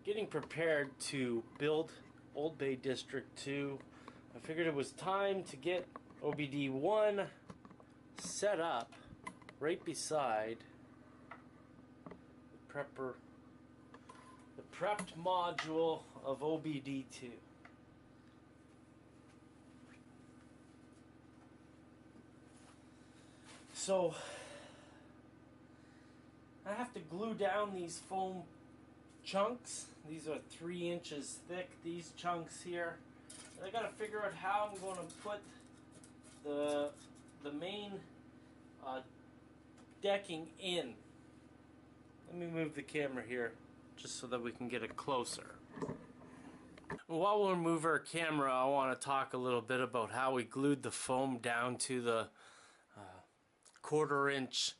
getting prepared to build Old Bay District 2. I figured it was time to get OBD1 set up right beside the prepped module of OBD2. So I have to glue down these foam chunks. These are 3 inches thick, these chunks here. And I gotta figure out how I'm going to put the main decking in. Let me move the camera here just so that we can get it closer. While we move our camera, I want to talk a little bit about how we glued the foam down to the 1/4 inch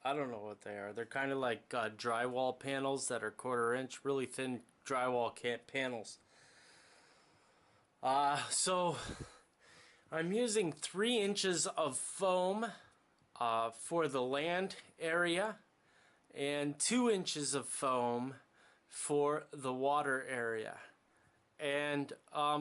I don't know what they are. They're kind of like drywall panels that are 1/4 inch, really thin drywall panels. So I'm using 3 inches of foam for the land area and 2 inches of foam for the water area. And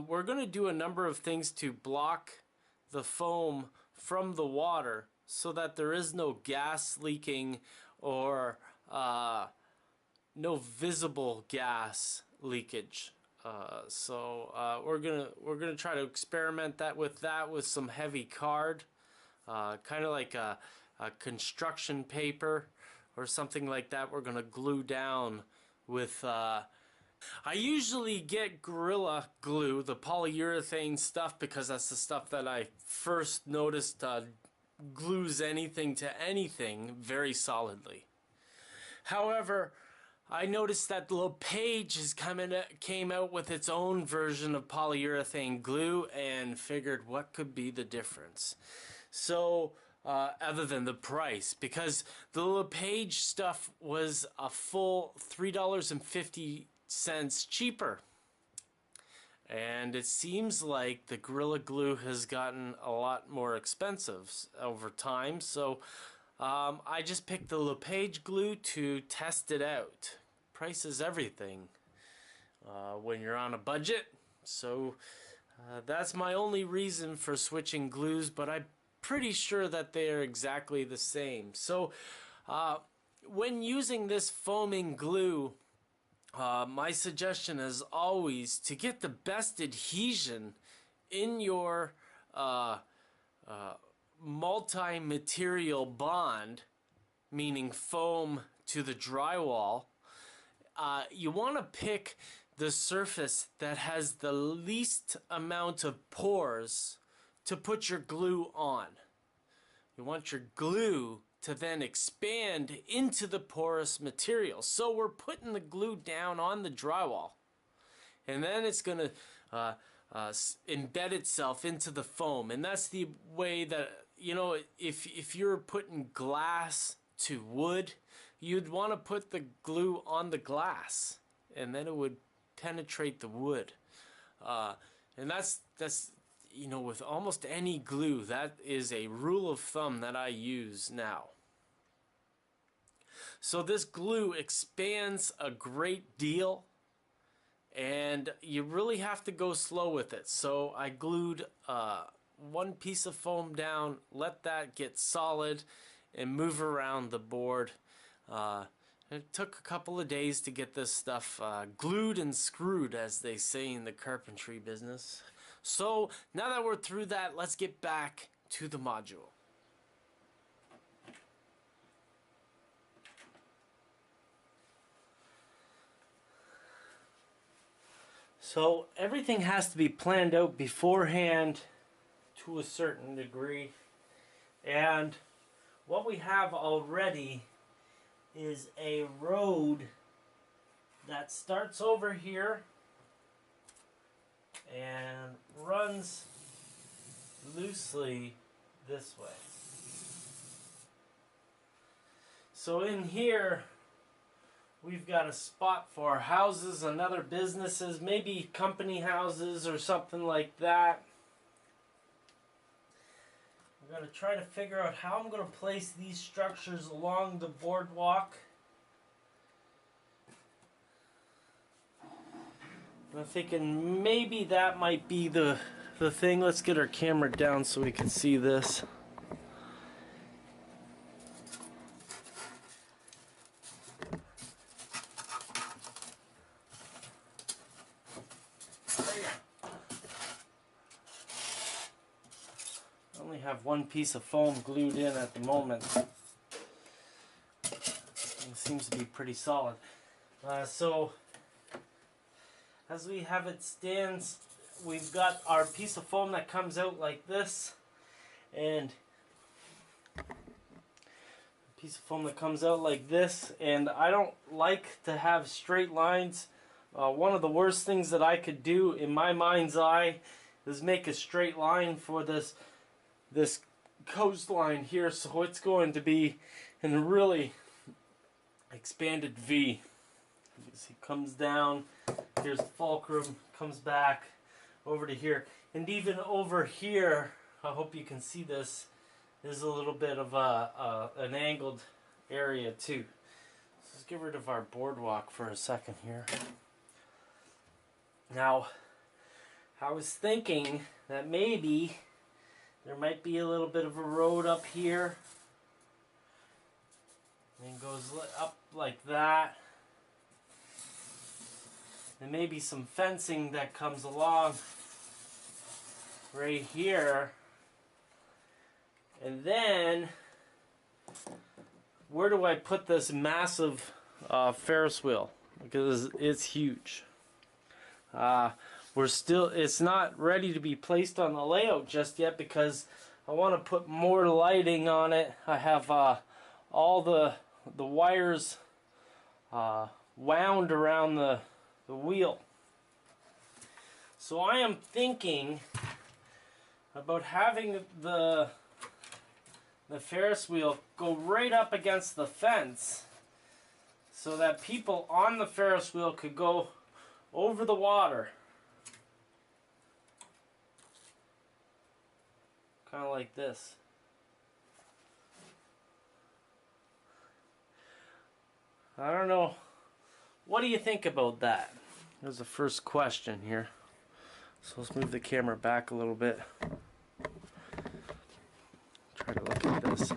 we're going to do a number of things to block the foam from the water so that there is no gas leaking or no visible gas leakage. We're gonna try to experiment with some heavy card, kind of like a construction paper or something like that. We're gonna glue down with. I usually get Gorilla Glue, the polyurethane stuff, because that's the stuff that I first noticed glues anything to anything very solidly. However, I noticed that LePage came out with its own version of polyurethane glue and figured what could be the difference. So, other than the price, because the LePage stuff was a full $3.50 cheaper. And it seems like the Gorilla Glue has gotten a lot more expensive over time. So I just picked the LePage glue to test it out. Price is everything when you're on a budget. So that's my only reason for switching glues, but I'm pretty sure that they are exactly the same. So when using this foaming glue, my suggestion is always to get the best adhesion in your multi-material bond, meaning foam to the drywall. You want to pick the surface that has the least amount of pores to put your glue on. You want your glue to then expand into the porous material. So we're putting the glue down on the drywall, and then it's going to embed itself into the foam. And that's the way that, you know, if you're putting glass to wood, you'd want to put the glue on the glass, and then it would penetrate the wood. And that's you know, with almost any glue, that is a rule of thumb that I use now. So this glue expands a great deal, and you really have to go slow with it. So I glued one piece of foam down, let that get solid, and move around the board. It took a couple of days to get this stuff glued and screwed, as they say in the carpentry business. So now that we're through that, let's get back to the module. So everything has to be planned out beforehand to a certain degree. And what we have already is a road that starts over here and runs loosely this way. So in here we've got a spot for houses and other businesses, maybe company houses or something like that. I'm going to try to figure out how I'm going to place these structures along the boardwalk. I'm thinking maybe that might be the thing. Let's get our camera down so we can see this. I only have one piece of foam glued in at the moment. It seems to be pretty solid. So as we have it stands, we've got our piece of foam that comes out like this, and a piece of foam that comes out like this, and I don't like to have straight lines. One of the worst things that I could do in my mind's eye is make a straight line for this coastline here, so it's going to be in a really expanded V. You see, comes down, here's the fulcrum, comes back over to here, and even over here, I hope you can see this, is a little bit of an angled area too. So let's get rid of our boardwalk for a second here. Now, I was thinking that maybe there might be a little bit of a road up here, and goes up like that. And maybe some fencing that comes along right here. And then, where do I put this massive Ferris wheel? Because it's huge. It's not ready to be placed on the layout just yet because I want to put more lighting on it. I have all the wires wound around the wheel. So I am thinking about having the Ferris wheel go right up against the fence so that people on the Ferris wheel could go over the water. Kind of like this. I don't know. What do you think about that? There's the first question here. So let's move the camera back a little bit. Try to look at this.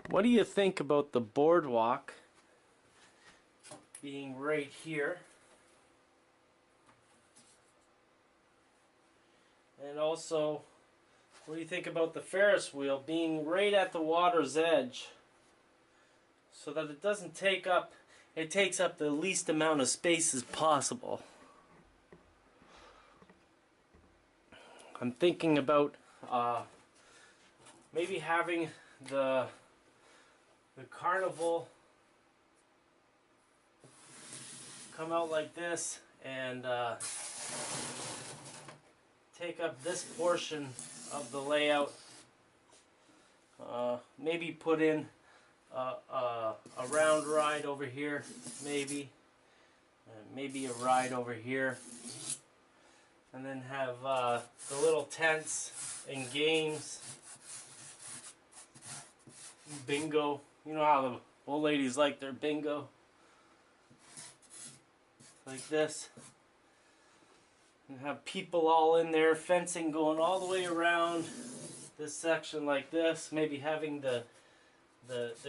What do you think about the boardwalk being right here? And also, what do you think about the Ferris wheel being right at the water's edge so that it doesn't take up, it takes up the least amount of space as possible? I'm thinking about maybe having the carnival come out like this and take up this portion of the layout. Maybe put in a round ride over here, maybe a ride over here, and then have the little tents and games, bingo. You know how the old ladies like their bingo, like this. And have people all in there, fencing going all the way around this section like this. Maybe having the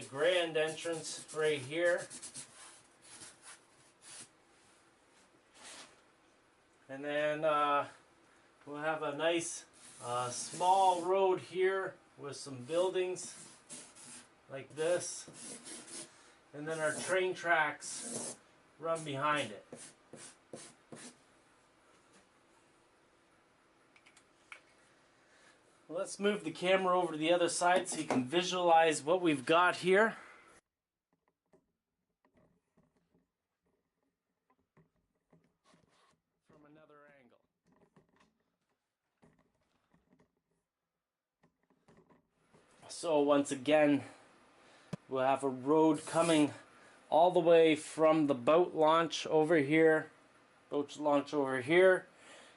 grand entrance right here. And then we'll have a nice small road here with some buildings like this. And then our train tracks run behind it. Let's move the camera over to the other side so you can visualize what we've got here. From another angle. So once again, we'll have a road coming all the way from the boat launch over here,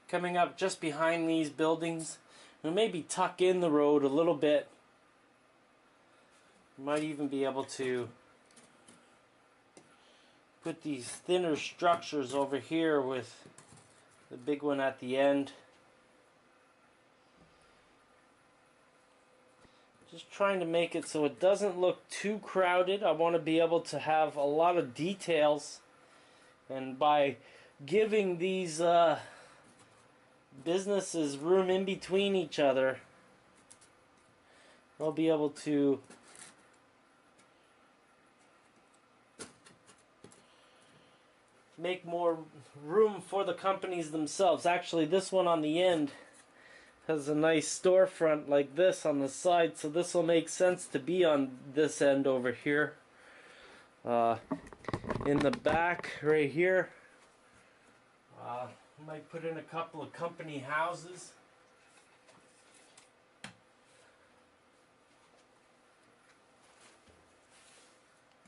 coming up just behind these buildings. and maybe tuck in the road a little bit. You might even be able to put these thinner structures over here with the big one at the end. Just trying to make it so it doesn't look too crowded. I want to be able to have a lot of details, and by giving these businesses room in between each other, I'll be able to make more room for the companies themselves. Actually, this one on the end has a nice storefront like this on the side, so this will make sense to be on this end over here. In the back right here, I might put in a couple of company houses.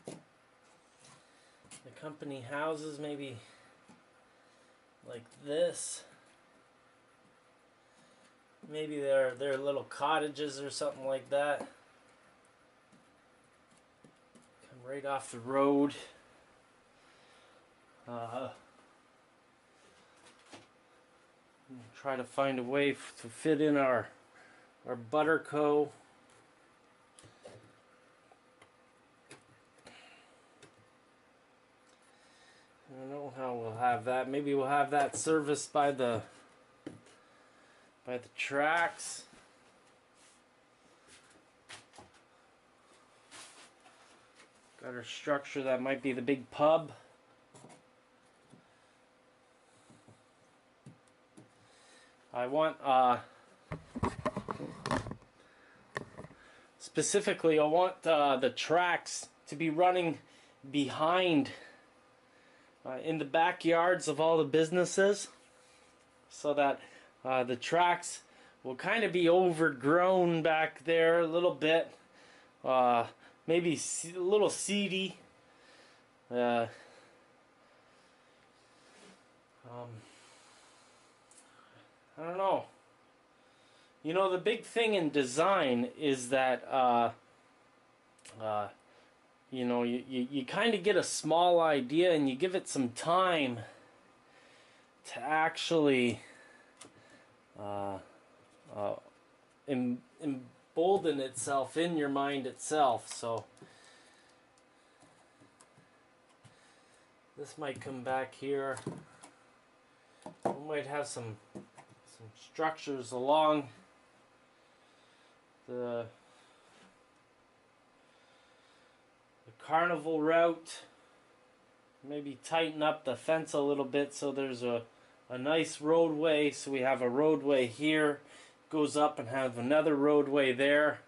The company houses maybe like this. Maybe they're little cottages or something like that. Come right off the road. Try to find a way to fit in our Butterco. I don't know how we'll have that. Maybe we'll have that serviced by the tracks. Got our structure that might be the big pub. I want specifically, I want the tracks to be running behind in the backyards of all the businesses, so that the tracks will kind of be overgrown back there a little bit, maybe a little seedy. I don't know. You know, the big thing in design is that you know, you kind of get a small idea and you give it some time to actually embolden itself in your mind itself. So this might come back here. We might have some structures along the carnival route. Maybe tighten up the fence a little bit so there's a nice roadway. So we have a roadway here, goes up, and have another roadway there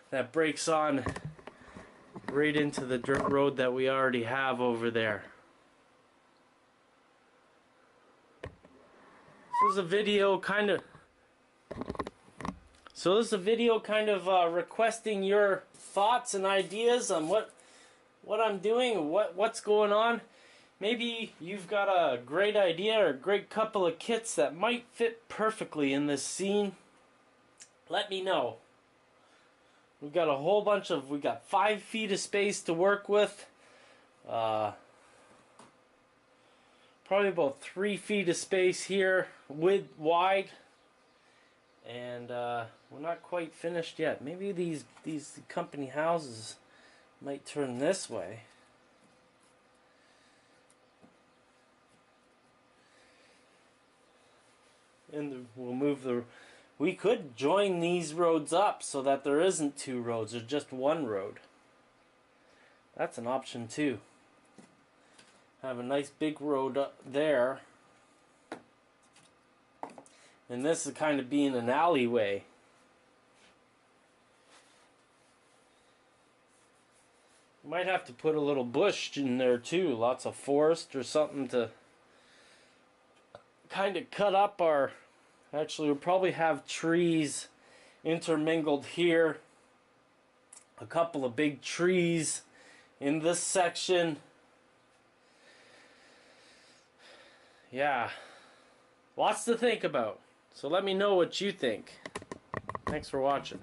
that breaks on right into the dirt road that we already have over there. This is a video kind of requesting your thoughts and ideas on what I'm doing, what's going on. Maybe you've got a great idea or a great couple of kits that might fit perfectly in this scene. Let me know. We've got a whole bunch of, we got 5 feet of space to work with. Probably about 3 feet of space here, wide, and we're not quite finished yet. Maybe these company houses might turn this way. And we'll move the. We could join these roads up so that there isn't 2 roads, there's just 1 road. That's an option too. Have a nice big road up there, and this is kind of being an alleyway. Might have to put a little bush in there too, lots of forest or something to kind of cut up our. Actually, we'll probably have trees intermingled here, a couple of big trees in this section. Yeah, lots to think about. So let me know what you think. Thanks for watching.